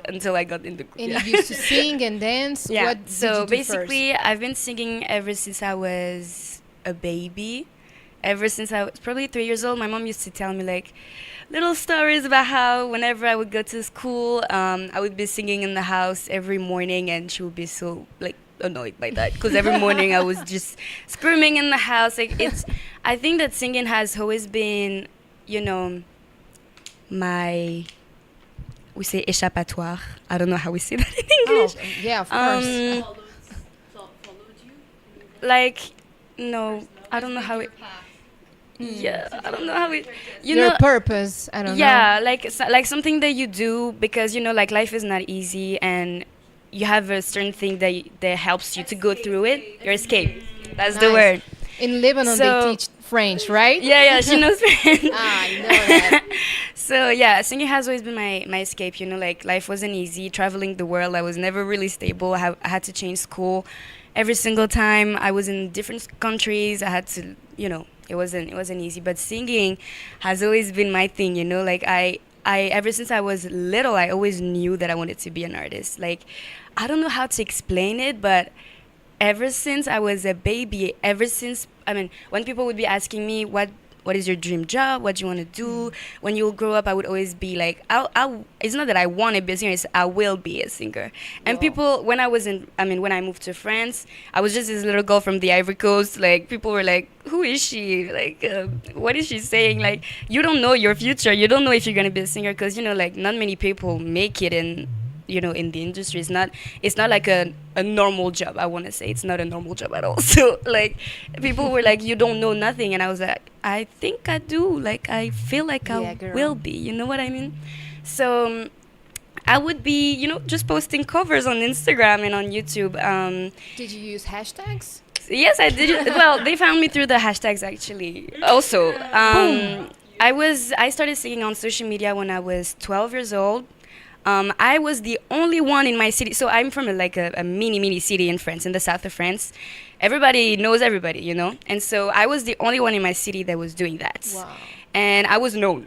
I got in the group. And you used to sing and dance? Yeah. What did So you do basically, I've been singing ever since I was a baby. Ever since I was probably 3 years old, my mom used to tell me little stories about how whenever I would go to school, I would be singing in the house every morning, and she would be so annoyed by that because every morning I was just screaming in the house. I think that singing has always been, we say échappatoire. I don't know how we say that in English. Oh, yeah, of course. No, I don't know how it. Yeah, I don't know how it. Your purpose, I don't know. Yeah, like something that you do because life is not easy, and you have a certain thing that helps you to go through it. Your escape. That's the word. In Lebanon, they teach French, right? Yeah, she knows French. I know that. So yeah, singing has always been my escape. Life wasn't easy. Traveling the world, I was never really stable. I had to change school every single time. I was in different countries. I had to, it wasn't easy. But singing has always been my thing. I ever since I was little, I always knew that I wanted to be an artist. I don't know how to explain it, but ever since I was a baby, when people would be asking me what what is your dream job? What do you want to do? When you grow up, I would always be like, it's not that I want to be a singer, it's I will be a singer. And people, when I moved to France, I was just this little girl from the Ivory Coast. Like, people were like, who is she? Like, what is she saying? Like, you don't know your future. You don't know if you're going to be a singer because, you know, like, not many people make it in the industry. It's not like a normal job, I want to say. It's not a normal job at all. So, like, people were like, you don't know nothing. And I was like, I think I do. Like, I feel like I will be. You know what I mean? So, I would be, just posting covers on Instagram and on YouTube. Did you use hashtags? Yes, I did. Well, they found me through the hashtags, actually. Also, I started singing on social media when I was 12 years old. I was the only one in my city. So I'm from a mini city in France, in the south of France. Everybody knows everybody, And so I was the only one in my city that was doing that. Wow. And I was known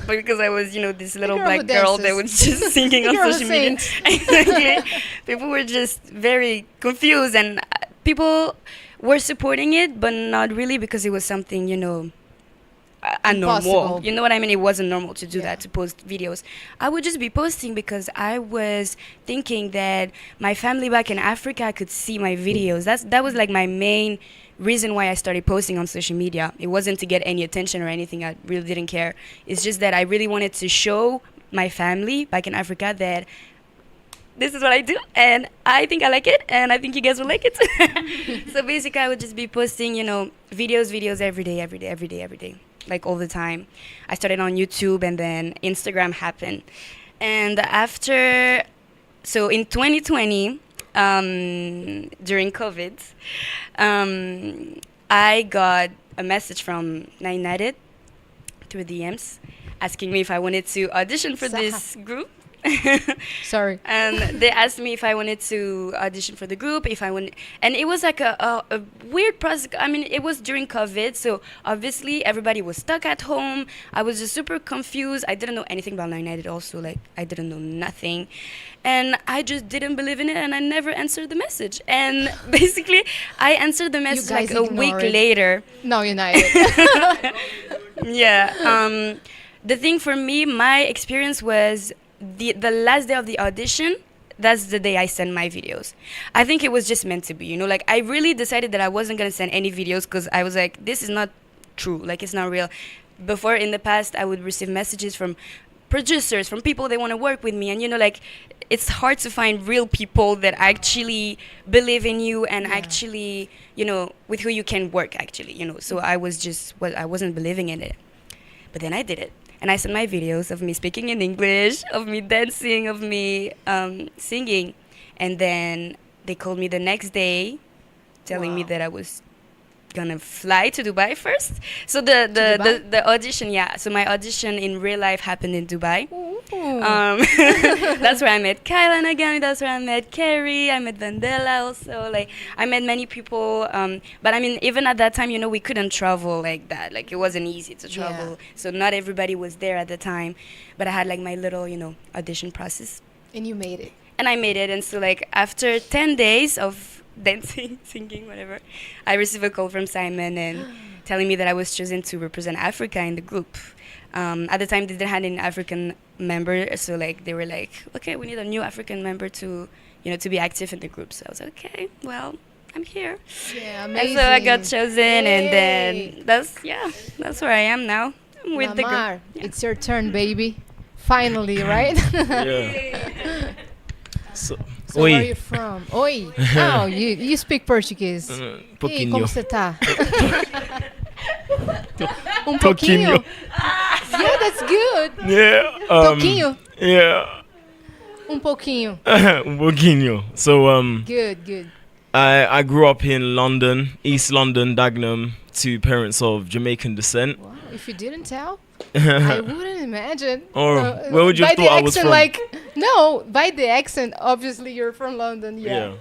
because I was, this little black girl that was just singing on social media. Exactly. People were just very confused, and people were supporting it, but not really because it was something, normal. You know what I mean? It wasn't normal to do that, to post videos. I would just be posting because I was thinking that my family back in Africa could see my videos. That was like my main reason why I started posting on social media. It wasn't to get any attention or anything. I really didn't care. It's just that I really wanted to show my family back in Africa that this is what I do, and I think I like it, and I think you guys will like it. So basically, I would just be posting, videos every day. Like all the time. I started on YouTube, and then Instagram happened. And so in 2020, during COVID, I got a message from United through DMs asking me if I wanted to audition for this group. Sorry. And they asked me if I wanted to audition for the group, and it was like a weird process. I mean, it was during COVID, so obviously everybody was stuck at home. I was just super confused. I didn't know anything about United also, like I didn't know nothing. And I just didn't believe in it, and I never answered the message. And basically, I answered the message like a week later. No, United. Yeah. The thing for me, my experience was the last day of the audition. That's the day I sent my videos. I think it was just meant to be, like I really decided that I wasn't going to send any videos because I was like, this is not true, like it's not real. Before, in the past, I would receive messages from producers, from people that want to work with me, and like it's hard to find real people that actually believe in you and actually, with who you can work actually, So I wasn't believing in it. But then I did it. And I sent my videos of me speaking in English, of me dancing, of me singing. And then they called me the next day telling me that I was going to fly to Dubai first. So the audition, so my audition in real life happened in Dubai. That's where I met Kyla Nagami, that's where I met Carrie, I met Vandela also. Like, I met many people. But I mean, even at that time, we couldn't travel like that. Like, it wasn't easy to travel. Yeah. So not everybody was there at the time. But I had like my little, audition process. And you made it. And I made it. And so like after 10 days of dancing, singing, whatever, I received a call from Simon and telling me that I was chosen to represent Africa in the group. At the time, they didn't have an African member, so like they were like, okay, we need a new African member to, to be active in the group. So I was like, okay, well, I'm here. Yeah, amazing. And so I got chosen, and then that's where I am now. I'm with the group. Yeah. It's your turn, baby. Finally, right? Yeah. So where are you from? Oi. Oh, you speak Portuguese. Hey, como você tá? Pouquinho. Yeah, that's good. Yeah. Pouquinho. Yeah. Pouquinho. Pouquinho. So Good. I grew up in London, East London, Dagenham, to parents of Jamaican descent. Wow, if you didn't tell, I wouldn't imagine. Or where would you have thought I was from? No, by the accent, obviously you're from London. Yeah.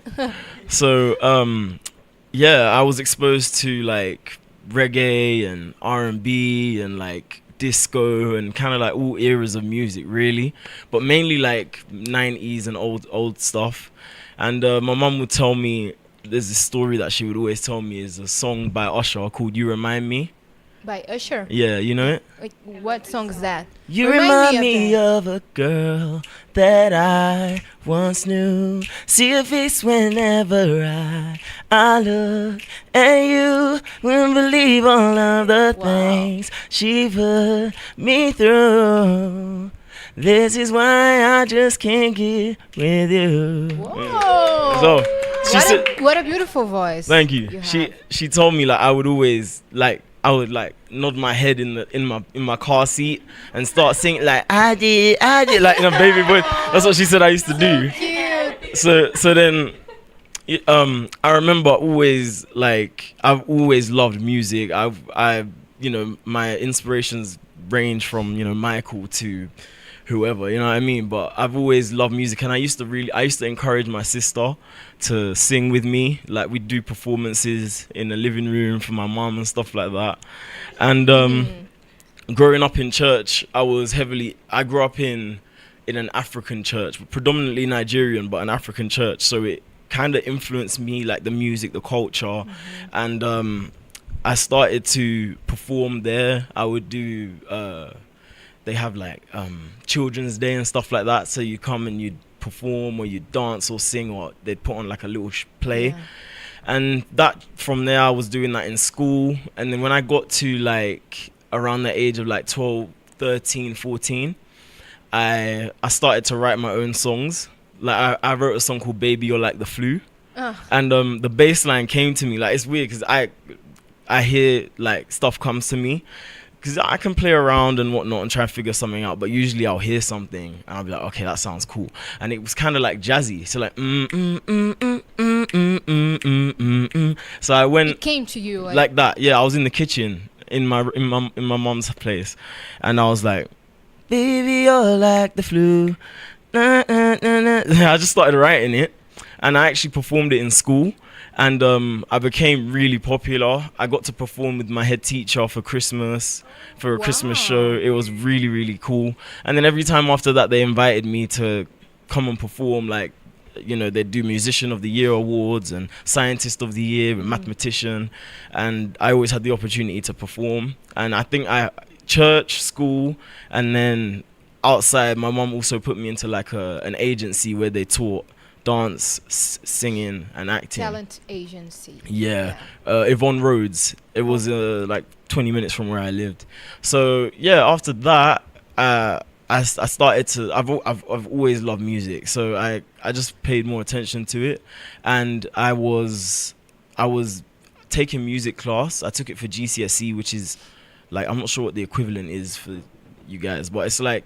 So I was exposed to like reggae and R&B and like disco and kind of like all eras of music really, but mainly like 90s and old stuff. And my mum would tell me, there's this story that she would always tell me, is a song by Usher called You Remind Me. By Usher. Yeah, you know it? Like, what song is that? You Remind remind me me of a girl that I once knew. See her face whenever I look at you. Wouldn't believe all of the things she put me through. This is why I just can't get with you. Whoa. So she said, What a beautiful voice. thank you. have. She told me like I would always like I would like nod my head in my car seat and start singing like I did like in a baby voice. That's what she said I used to do. Cute. So then I remember always like I've always loved music. I you know, my inspirations range from, you know, Michael to whoever, you know what I mean? But I've always loved music, and I used to encourage my sister to sing with me. Like, we'd do performances in the living room for my mom and stuff like that. And growing up in church, I grew up in an African church, predominantly Nigerian, but an African church. So it kind of influenced me, like the music, the culture. And I started to perform there. I would do they have like Children's Day and stuff like that, so you come and you'd perform or you'd dance or sing, or they'd put on like a little play. And that, from there, I was doing that in school. And then when I got to like around the age of like 12, 13, 14, I started to write my own songs. Like I wrote a song called Baby You're Like the Flu. And the bass line came to me. Like, it's weird because I hear like stuff comes to me, because I can play around and whatnot and try and figure something out, but usually I'll hear something and I'll be like, okay, that sounds cool. And it was kind of like jazzy, so like So I went. It came to you like that. Yeah, I was in the kitchen in my mom's place, and I was like, baby, you're like the flu. I just started writing it, and I actually performed it in school. And I became really popular. I got to perform with my head teacher for Christmas, for a Christmas show. It was really, really cool. And then every time after that, they invited me to come and perform. Like, you know, they do Musician of the Year awards and Scientist of the Year and Mathematician. And I always had the opportunity to perform. And I think church, school, and then outside, my mom also put me into like an agency where they taught dance, singing, and acting. Talent agency. Yeah. Yvonne Rhodes. It was like 20 minutes from where I lived. So yeah, after that, I started to. I've always loved music, so I just paid more attention to it, and I was taking music class. I took it for GCSE, which is like, I'm not sure what the equivalent is for you guys, but it's like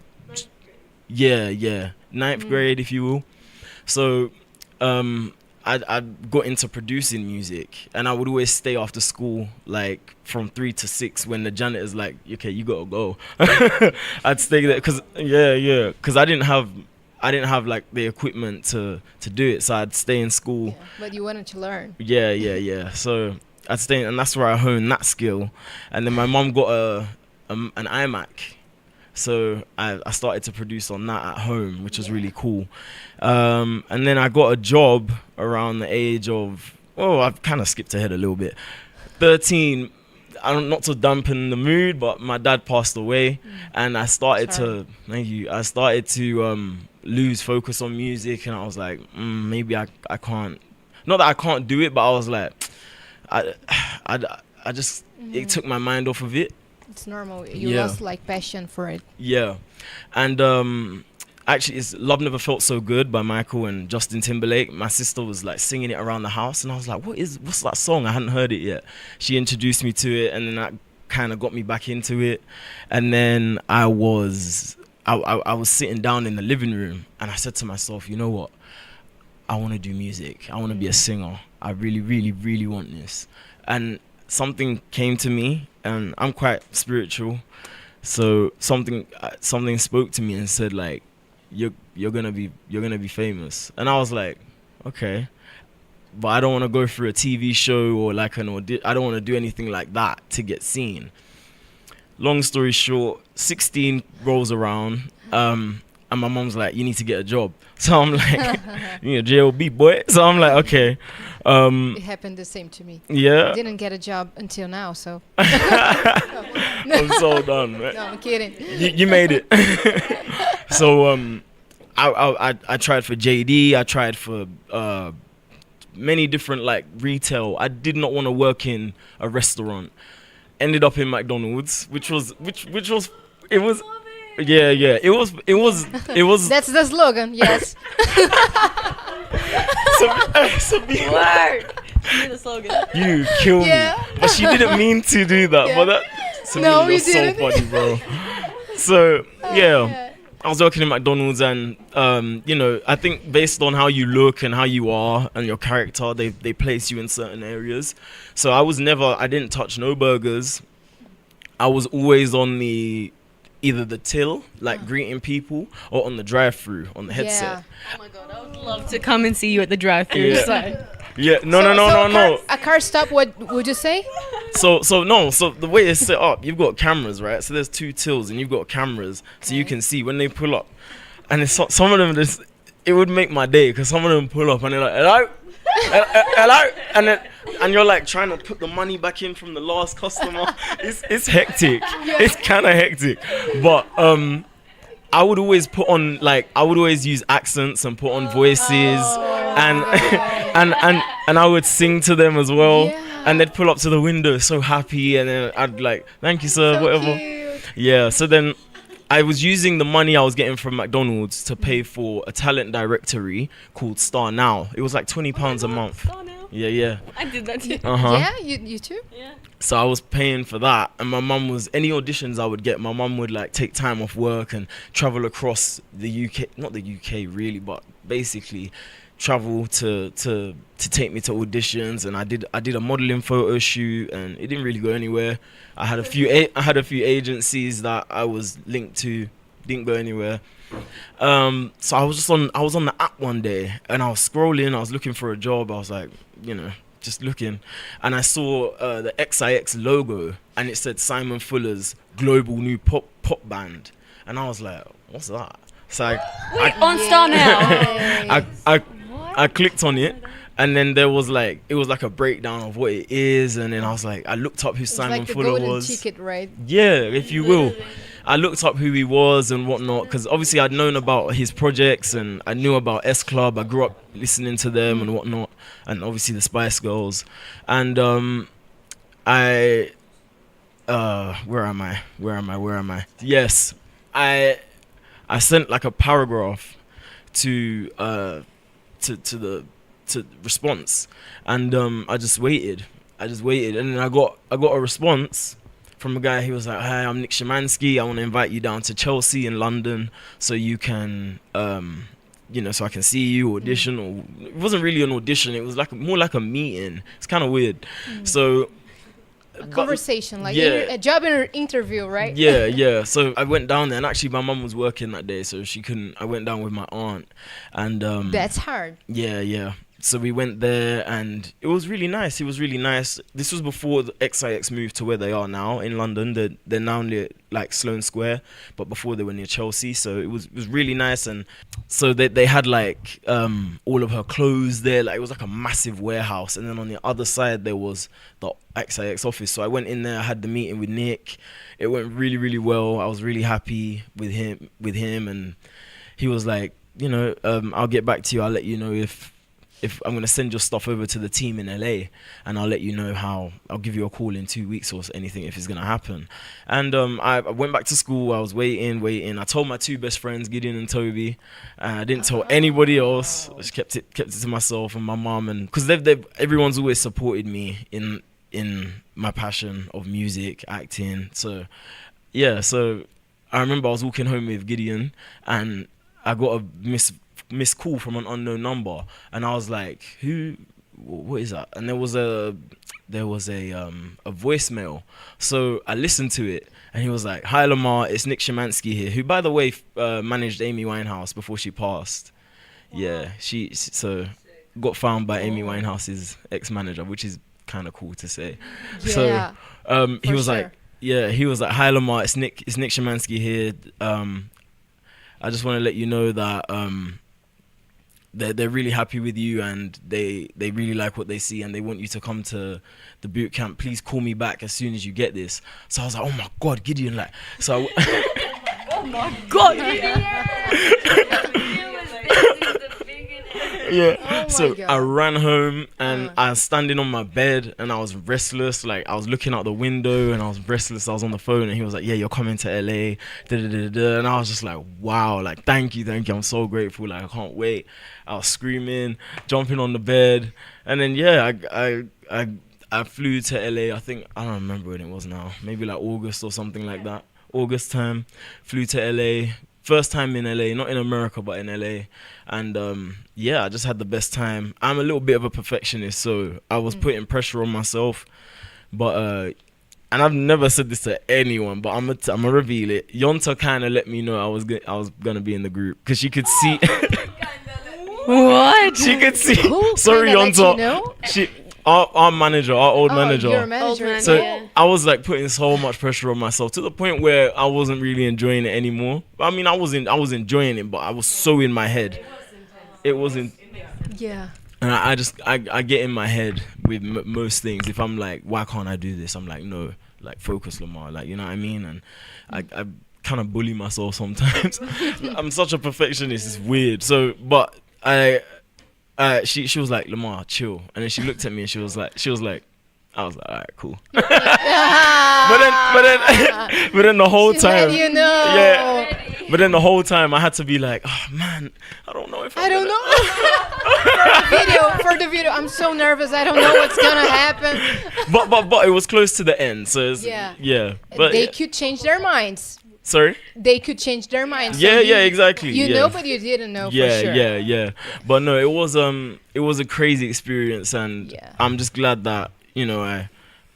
ninth grade, if you will. So I got into producing music, and I would always stay after school, like from 3 to 6, when the janitor's like, okay, you gotta go. I'd stay there because I didn't have like the equipment to do it, so I'd stay in school. Yeah, but you wanted to learn. Yeah. So I'd stay, and that's where I honed that skill. And then my mom got an iMac. So I started to produce on that at home, which was really cool. And then I got a job around the age of, I've kind of skipped ahead a little bit. 13, not to dampen the mood, but my dad passed away, and I started to lose focus on music, and I was like, maybe I can't. Not that I can't do it, but I was like, I just, it took my mind off of it. It's normal. You lost like passion for it. Yeah. And actually, it's Love Never Felt So Good by Michael and Justin Timberlake. My sister was like singing it around the house, and I was like, what's that song? I hadn't heard it yet. She introduced me to it, and then that kind of got me back into it. And then I was sitting down in the living room, and I said to myself, you know what? I want to do music. I want to be a singer. I really, really, really want this. And something came to me, and I'm quite spiritual, so something spoke to me and said, like, you're gonna be famous. And I was like, okay, but I don't want to go through a TV show or like an audition. I don't want to do anything like that to get seen. Long story short, 16 rolls around, and my mom's like, you need to get a job. So I'm like, JOB boy. So I'm like, okay. It happened the same to me. Yeah. I didn't get a job until now, so. I'm so done. Right? No, I'm kidding. You made it. So I tried for JD. I tried for many different like retail. I did not want to work in a restaurant. Ended up in McDonald's, which was it was. Yeah, it was. That's the slogan. Yes. so you kill me. But she didn't mean to do that. But that to No, me you was so didn't. funny, bro. So yeah, I was working in McDonald's, and you know, I think based on how you look and how you are and your character, they place you in certain areas. So I didn't touch no burgers. I was always on either the till, like greeting people, or on the drive-through on the headset. Oh my god, I would love to come and see you at the drive-thru. Yeah. Yeah, no. A car stop. What would you say? So the way it's set up, you've got cameras, right? So there's 2 tills, and you've got cameras, so you can see when they pull up. And it's some of them just, it would make my day, because some of them pull up and they're like, hello, hello, and you're like trying to put the money back in from the last customer. It's hectic. It's kind of hectic, but I would always put on, like, I would always use accents and put on voices, and I would sing to them as well. And they'd pull up to the window so happy, and then I'd like, thank you, sir, So whatever. cute. Yeah, so then I was using the money I was getting from McDonald's to pay for a talent directory called Star Now. It was like £20 a month. Yeah. I did that too. Yeah, you too. So I was paying for that, and my mum was, any auditions I would get, my mum would like take time off work and travel across the UK, not the UK really, but basically travel to take me to auditions. And I did a modeling photo shoot, and it didn't really go anywhere. I had a few agencies that I was linked to, didn't go anywhere. So I was on the app one day, and I was scrolling, I was looking for a job. I was like, you know, just looking, and I saw the XIX logo, and it said Simon Fuller's global new pop band, and I was like, what's that? So On Star Now. I clicked on it, and then it was like a breakdown of what it is, and then I was like, I looked up who It's Simon like the Fuller golden was. ticket, right? Yeah, if you will. I looked up who he was and whatnot, because obviously I'd known about his projects, and I knew about S Club. I grew up listening to them and whatnot, and obviously the Spice Girls. And where am I? Yes, I sent like a paragraph to response, and I just waited, and then I got a response from a guy. He was like, "Hi, I'm Nick Szymanski. I want to invite you down to Chelsea in London so you can, so I can see you audition." Or it wasn't really an audition. It was like more like a meeting. It's kind of weird. So A conversation, like yeah. a job interview, right? Yeah. So I went down there, and actually my mum was working that day, so she couldn't. I went down with my aunt, and That's hard. Yeah. So we went there, and it was really nice. This was before the XIX moved to where they are now in London. They're now near like Sloane Square, but before they were near Chelsea. So it was really nice. And so they had like all of her clothes there. Like it was like a massive warehouse. And then on the other side there was the XIX office. So I went in there. I had the meeting with Nick. It went really, really well. I was really happy with him, and he was like, I'll get back to you. I'll let you know if I'm going to send your stuff over to the team in LA, and I'll let you know I'll give you a call in 2 weeks or anything if it's going to happen. And I went back to school. I was waiting. I told my 2 best friends, Gideon and Toby. I didn't tell anybody else. I just kept it to myself and my mom, and because everyone's always supported me in my passion of music, acting. So yeah, so I remember I was walking home with Gideon, and I got a missed call from an unknown number, and I was like, what is that? And there was a voicemail. So I listened to it, and he was like, "Hi Lamar, it's Nick Szymanski here," who by the way managed Amy Winehouse before she passed. Yeah, she got found by Amy Winehouse's ex-manager, which is kind of cool to say. Yeah. So he was like, "Hi Lamar, it's Nick Szymanski here. I just want to let you know that they're really happy with you and they really like what they see and they want you to come to the boot camp. Please call me back as soon as you get this. So I was like, oh my God, Gideon, like, so Oh my God! yeah. Oh So my God. I ran home and I was standing on my bed and I was restless. Like I was looking out the window and I was restless. I was on the phone and he was like, yeah, you're coming to LA. And I was just like, wow, like thank you. I'm so grateful. Like I can't wait. I was screaming, jumping on the bed, and then yeah, I flew to LA. I think I don't remember when it was now. Maybe like August or something like that. August time, flew to LA. First time in LA, not in America, but in LA. And yeah, I just had the best time. I'm a little bit of a perfectionist, so I was putting pressure on myself. But, and I've never said this to anyone, but I'm gonna reveal it. Yonta kind of let me know I was gonna be in the group, because she could see. What? She could see. Who Sorry, kinda let Yonta. you know? Our manager, our old manager. Your manager. So Yeah. I was like putting so much pressure on myself to the point where I wasn't really enjoying it anymore. I mean, I was enjoying it, but I was so in my head. It wasn't. Yeah. And I get in my head with most things. If I'm like, why can't I do this? I'm like, no, like focus, Lamar. Like, you know what I mean? And I kind of bully myself sometimes. I'm such a perfectionist. It's weird. So, but she was like, Lamar, chill. And then she looked at me and she was like, I was like, all right, cool. but then the whole She time, let you know. yeah. But then the whole time I had to be like, oh man, I don't know if I don't know. For the video, I'm so nervous. I don't know what's gonna happen. But it was close to the end, so it's, Yeah. yeah. But They could change their minds. sorry. They could change their minds. Yeah, So yeah, exactly. You yeah. know, but you didn't know Yeah, for sure. yeah. But no, it was a crazy experience, and Yeah. I'm just glad that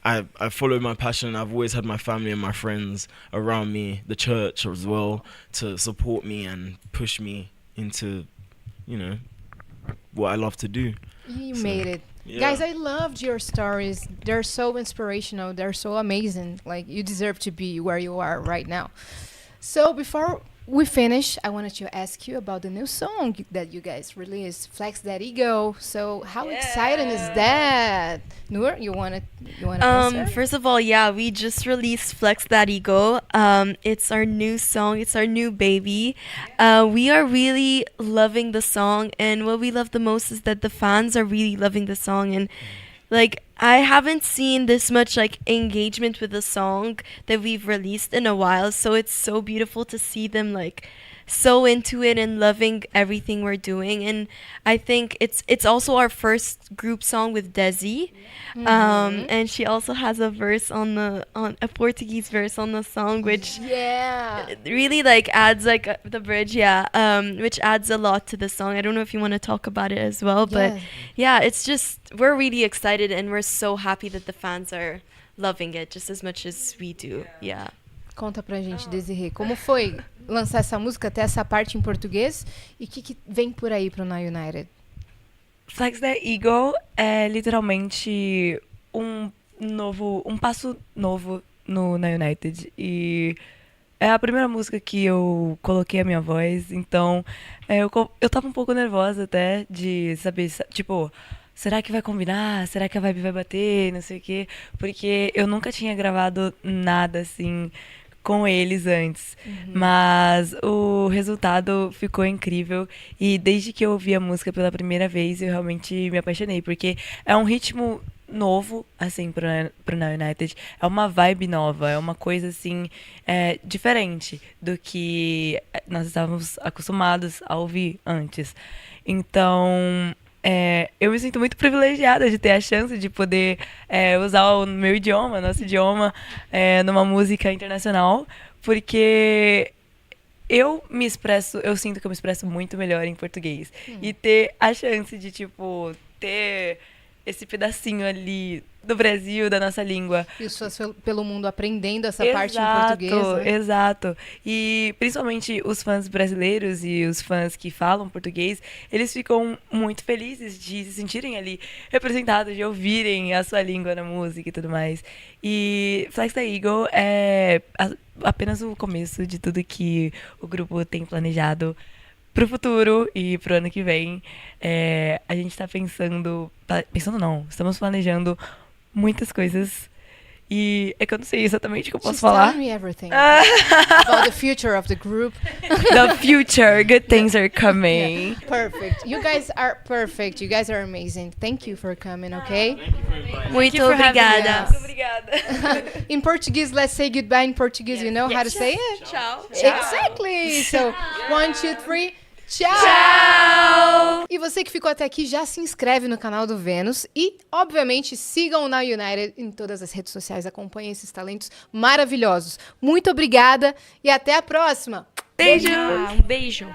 I followed my passion. I've always had my family and my friends around me, the church as well, to support me and push me into, what I love to do. You So, made it. yeah. Guys, I loved your stories. They're so inspirational. They're so amazing. Like, you deserve to be where you are right now. So before we finish, I wanted to ask you about the new song that you guys released, Flex That Ego. So how exciting is that? Noor, you wanna answer? First of all, yeah, we just released Flex That Ego. It's our new song. It's our new baby. We are really loving the song, and what we love the most is that the fans are really loving the song. And like, I haven't seen this much like engagement with the song that we've released in a while, so it's so beautiful to see them like so into it and loving everything we're doing. And I think it's also our first group song with Desi, and she also has a verse on a Portuguese verse on the song, which Yeah. really like adds like the bridge, which adds a lot to the song. I don't know if you want to talk about it as well, but yeah, it's just, we're really excited and we're so happy that the fans are loving it just as much as we do. Yeah. Conta pra gente, Desirê, como foi lançar essa música, até essa parte em português, e o que vem por aí pro Na United? Flex That Ego é literalmente um passo novo no Na United. E é a primeira música que eu coloquei a minha voz, então eu tava um pouco nervosa até de saber, tipo, será que vai combinar? Será que a vibe vai bater? Não sei o quê. Porque eu nunca tinha gravado nada assim com eles antes. Mas o resultado ficou incrível. E desde que eu ouvi a música pela primeira vez, eu realmente me apaixonei. Porque é um ritmo novo, assim, pro Na United. É uma vibe nova, é uma coisa, assim, diferente do que nós estávamos acostumados a ouvir antes. Então, eu me sinto muito privilegiada de ter a chance de poder usar o meu idioma, nosso idioma, numa música internacional, porque eu sinto que eu me expresso muito melhor em português. E ter a chance de, tipo, ter esse pedacinho ali do Brasil, da nossa língua. E os fãs pelo mundo aprendendo essa parte em português, né? Exato. E principalmente os fãs brasileiros e os fãs que falam português, eles ficam muito felizes de se sentirem ali representados, de ouvirem a sua língua na música e tudo mais. E Flex That Ego é apenas o começo de tudo que o grupo tem planejado pro futuro e pro ano que vem, a gente tá pensando... Pensando não, estamos planejando muitas coisas. E é que eu não sei exatamente o que eu posso falar. Tell me everything about the future of the group. The future, good things are coming. Perfect. You guys are perfect. You guys are amazing. Thank you for coming, okay? Muito obrigada. Muito obrigada. In Portuguese, let's say goodbye in Portuguese. You know how to say it? Tchau. Exactly. So, 1, 2, 3. Tchau! E você que ficou até aqui, já se inscreve no canal do Vênus e, obviamente, sigam o Now United em todas as redes sociais. Acompanhem esses talentos maravilhosos. Muito obrigada e até a próxima! Beijo! Um beijo.